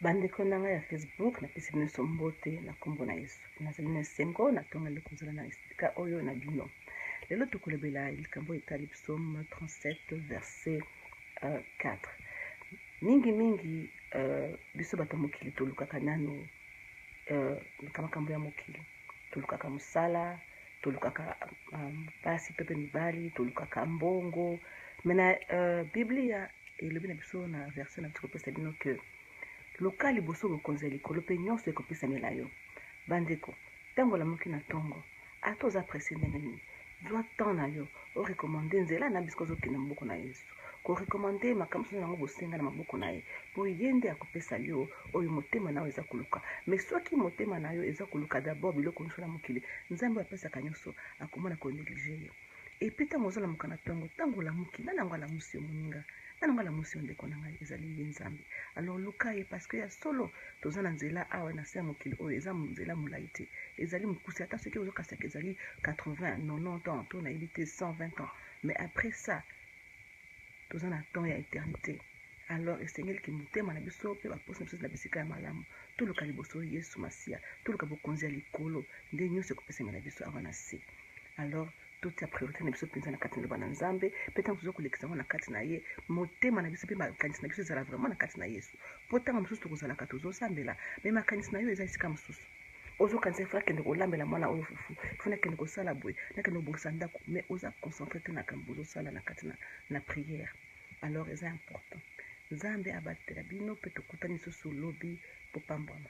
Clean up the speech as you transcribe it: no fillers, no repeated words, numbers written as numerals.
bandeko na ngai ya Facebook napesi bino so mbote na kombo na Yesu nazali na esengo na ntongo eloko kozala na esika oyo na bino lelo tokolobela likambo etali psaume 37 verset 4 mingi biso bato mokili tolukaka nano makambo ya mokili tolukaka mosala tolukaka basi to pe mibali tolukaka mbongo mena biblia elobi na biso na verset na biso kopesa bino ke loka liboso bokonzi ya likolo mpe nyonso ekopesamela yo bandeko ntango olamuki na ntongo ata oza presse ndenge nini zwa temps na yo orekomande nzela na biso ozokende na maboko na yesu korekomande makambo soso yango bosenga na maboko na ye po ye nde akopesa yo oyo motema na yo eza koluka me soki motema na yo eza koluka dabord biloko nyonso na mokili nzambe apesaka nyonso akomona konéglige yo epuis ntango ozolamuka na ntongo ntango olamuki nani yango alamusi yo moninga nani yango alamusi yo ndeko na ngai ezali ye nzambe alors luka ye parce que ya solo toza na nzela awa na se ya mokili oyo eza nzela molai te ezali mokusi ata soki ozokasaka ezali 80 90 ans to nayebi te 120 ans mais après ça toza na temps ya éternité alors esengeliki motema na biso mpe baposi na biso na bisika ya malamu toluka liboso yesu masiya toluka bokonzi ya likolo nde nyonso ekopesama na biso awa na se alors totia priorité na biso mpenza na kati na liloba na nzambe mpe ntango toza kolekisa yango na kati na ye motema na biso mpe makanisi na biso ezala vraiment na kati na yesu mpo ntango mosusu tokozalaka tozosambela me makanisi na yo eza esika mosusu ozokanisa ifo nakende kolambela mwana oyo fufu ifo nakende kosala boye nakende kobongisa ndako me oza concentré te na kambo ozosala na kati na prière alors eza important nzambe abatela bino mpe tokutani lisusu lobi popambwama